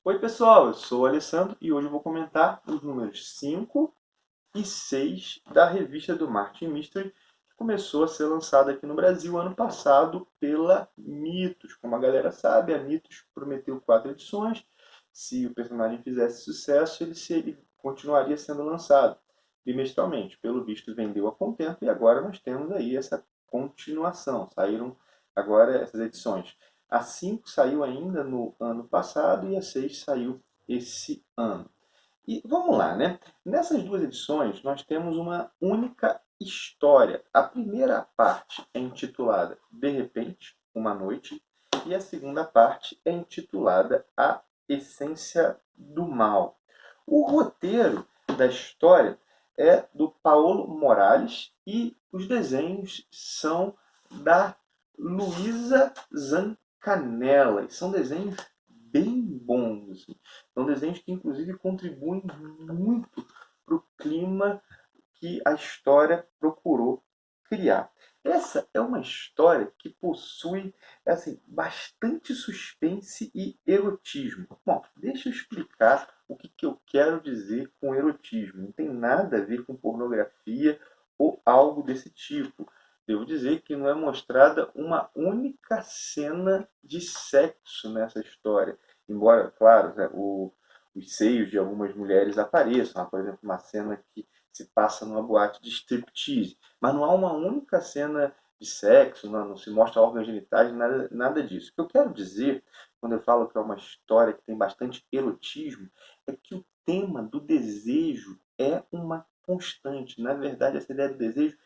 Oi pessoal, eu sou o Alessandro e hoje eu vou comentar os números 5 e 6 da revista do Martin Mystery, que começou a ser lançada aqui no Brasil ano passado pela Mitos. Como a galera sabe, a Mitos prometeu 4 edições. Se o personagem fizesse sucesso, ele continuaria sendo lançado bimestralmente. Pelo visto, vendeu a contento e agora nós temos aí essa continuação. Saíram agora essas edições. A 5 saiu ainda no ano passado e a 6 saiu esse ano. E vamos lá, né? Nessas duas edições nós temos uma única história. A primeira parte é intitulada De repente, uma noite, e a segunda parte é intitulada A Essência do Mal. O roteiro da história é do Paulo Morales e os desenhos são da Luísa Zancanella. E são desenhos bem bons. Assim. São desenhos que, inclusive, contribuem muito para o clima que a história procurou criar. Essa é uma história que possui assim, bastante suspense e erotismo. Bom, deixa eu explicar o que eu quero dizer com erotismo. Não tem nada a ver com pornografia ou algo desse tipo. Devo dizer que não é mostrada uma única cena de sexo nessa história. Embora, claro, né, os seios de algumas mulheres apareçam. Por exemplo, uma cena que se passa numa boate de striptease. Mas não há uma única cena de sexo, não se mostra órgãos genitais, nada disso. O que eu quero dizer, quando eu falo que é uma história que tem bastante erotismo, é que o tema do desejo é uma constante. Na verdade, essa ideia do desejo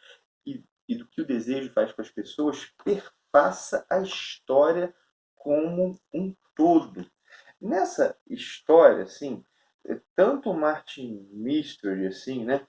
e do que o desejo faz com as pessoas perpassa a história como um todo. Nessa história, assim, tanto o Martin Mystery, assim, né,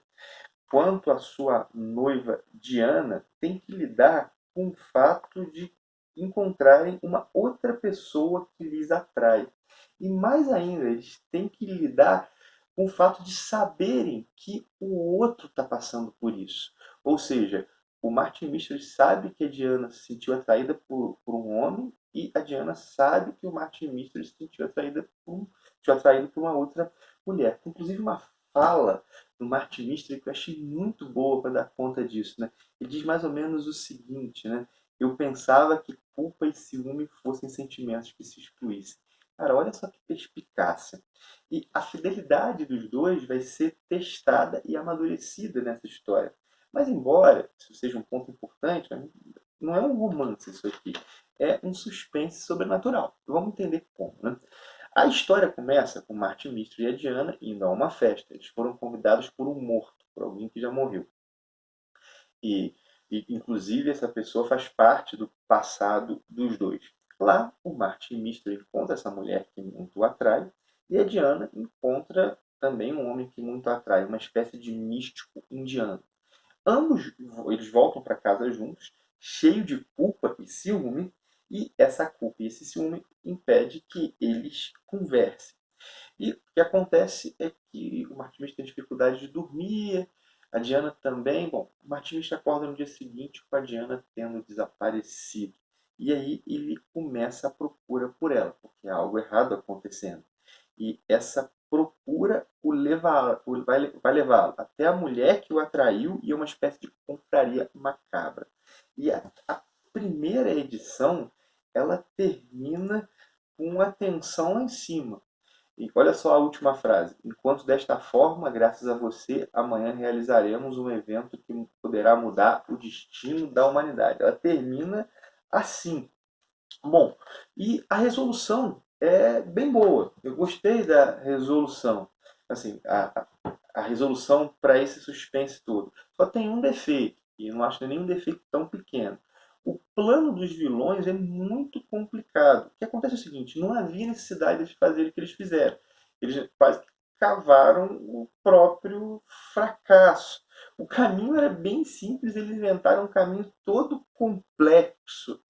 quanto a sua noiva Diana têm que lidar com o fato de encontrarem uma outra pessoa que lhes atrai. E mais ainda, eles têm que lidar com o fato de saberem que o outro está passando por isso. Ou seja, o Martin Mystery sabe que a Diana se sentiu atraída por um homem e a Diana sabe que o Martin Mystery se sentiu atraído por uma outra mulher. Inclusive uma fala do Martin Mystery que eu achei muito boa para dar conta disso. Né? Ele diz mais ou menos o seguinte, né? Eu pensava que culpa e ciúme fossem sentimentos que se excluíssem. Cara, olha só que perspicácia. E a fidelidade dos dois vai ser testada e amadurecida nessa história. Mas embora isso seja um ponto importante, não é um romance isso aqui. É um suspense sobrenatural. Vamos entender como, né? A história começa com Martin Mystery e a Diana indo a uma festa. Eles foram convidados por um morto, por alguém que já morreu. E, inclusive, essa pessoa faz parte do passado dos dois. Lá, o Martin Mystery encontra essa mulher que muito o atrai, e a Diana encontra também um homem que muito a atrai, uma espécie de místico indiano. Ambos eles voltam para casa juntos, cheio de culpa e ciúme, e essa culpa e esse ciúme impede que eles conversem. E o que acontece é que o Martinez tem dificuldade de dormir, a Diana também. Bom, o Martinez acorda no dia seguinte com a Diana tendo desaparecido. E aí ele começa a procura por ela, porque há algo errado acontecendo. E essa procura vai levá-lo até a mulher que o atraiu e é uma espécie de confraria macabra. E a primeira edição ela termina com a tensão lá em cima. E olha só a última frase. Enquanto desta forma, graças a você, amanhã realizaremos um evento que poderá mudar o destino da humanidade. Ela termina assim. Bom, e a resolução é bem boa. Eu gostei da resolução. Assim, a resolução para esse suspense todo. Só tem um defeito, e eu não acho nenhum defeito tão pequeno. O plano dos vilões é muito complicado. O que acontece é o seguinte, não havia necessidade de fazer o que eles fizeram. Eles quase que cavaram o próprio fracasso. O caminho era bem simples, eles inventaram um caminho todo complexo.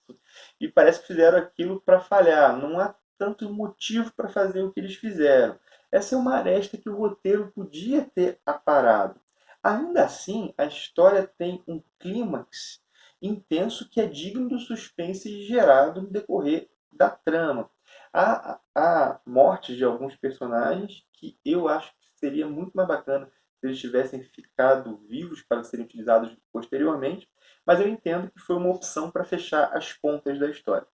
E parece que fizeram aquilo para falhar. Não há tanto motivo para fazer o que eles fizeram. Essa é uma aresta que o roteiro podia ter aparado. Ainda assim, a história tem um clímax intenso que é digno do suspense gerado no decorrer da trama. Há mortes de alguns personagens que eu acho que seria muito mais bacana se eles tivessem ficado vivos para serem utilizados posteriormente, mas eu entendo que foi uma opção para fechar as pontas da história.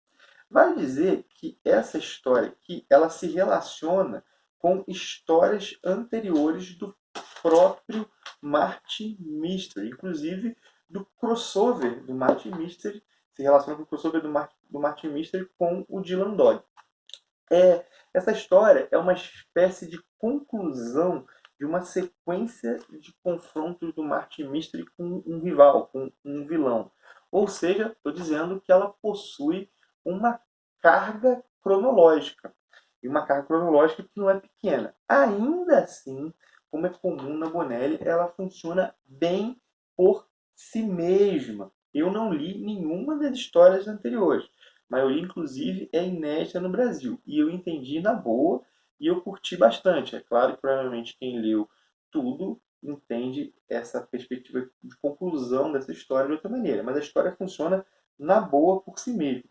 Vale dizer que essa história aqui, ela se relaciona com histórias anteriores do próprio Martin Mystery, inclusive do crossover do Martin Mystery, se relaciona com o crossover do Martin Mystery com o Dylan Dog. Essa história é uma espécie de conclusão de uma sequência de confrontos do Martin Mystery com um rival, com um vilão. Ou seja, estou dizendo que ela possui uma carga cronológica. E uma carga cronológica que não é pequena. Ainda assim, como é comum na Bonelli, ela funciona bem por si mesma. Eu não li nenhuma das histórias anteriores. A maioria, inclusive, é inédita no Brasil. E eu entendi na boa e eu curti bastante. É claro que provavelmente quem leu tudo entende essa perspectiva de conclusão dessa história de outra maneira. Mas a história funciona na boa por si mesma.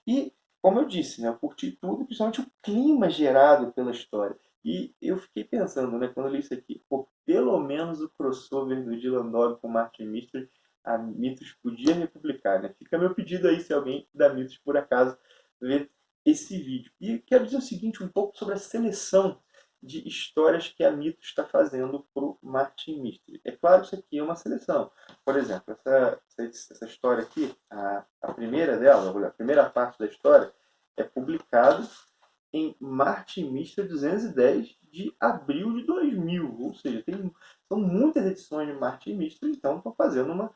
E, como eu disse, né, eu curti tudo, principalmente o clima gerado pela história. E eu fiquei pensando, né, quando eu li isso aqui, pô, pelo menos o crossover do Dylan Dog com Martin Mystery, a Mitos podia republicar, né? Fica meu pedido aí se alguém da Mitos por acaso ver esse vídeo. E quero dizer o seguinte, um pouco sobre a seleção de histórias que a Mitos está fazendo para o Martin Mystery. É claro que isso aqui é uma seleção. Por exemplo, essa história aqui, a primeira dela, a primeira parte da história, é publicada em Martin Mystery 210 de abril de 2000. Ou seja, são muitas edições de Martin Mystery, então estou fazendo uma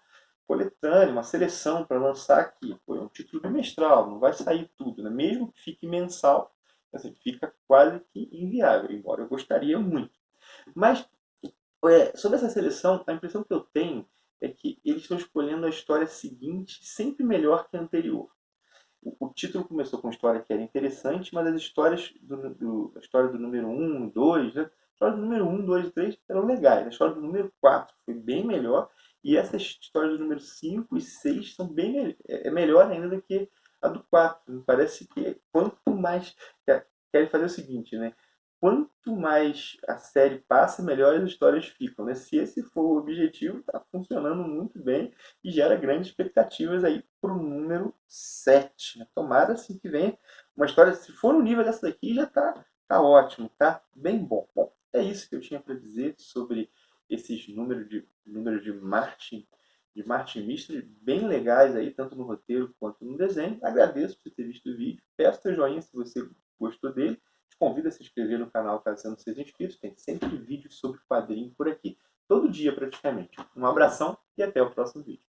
coletânea, uma seleção para lançar aqui. Pô, é um título bimestral, não vai sair tudo, né? Mesmo que fique mensal, assim, fica quase que inviável, embora eu gostaria muito. Mas sobre essa seleção, a impressão que eu tenho é que eles estão escolhendo a história seguinte sempre melhor que a anterior. O título começou com uma história que era interessante, mas as histórias a história do número 1, 2, né? A história do número 1, 2 e 3 eram legais. A história do número 4 foi bem melhor. E essas histórias do número 5 e 6 são melhor ainda do que a do 4. Me parece que quanto mais. Querem fazer o seguinte, né? Quanto mais a série passa, melhor as histórias ficam, né? Se esse for o objetivo, está funcionando muito bem e gera grandes expectativas aí para o número 7. Né? Tomara assim que venha uma história, se for no nível dessa daqui, já tá ótimo, tá bem bom. Bom, é isso que eu tinha para dizer sobre esses números de Martin Mystery, bem legais aí, tanto no roteiro quanto no desenho. Agradeço por ter visto o vídeo, peço teu joinha se você gostou dele. Te convido a se inscrever no canal caso você não seja inscrito, tem sempre vídeos sobre quadrinho por aqui. Todo dia praticamente. Um abração e até o próximo vídeo.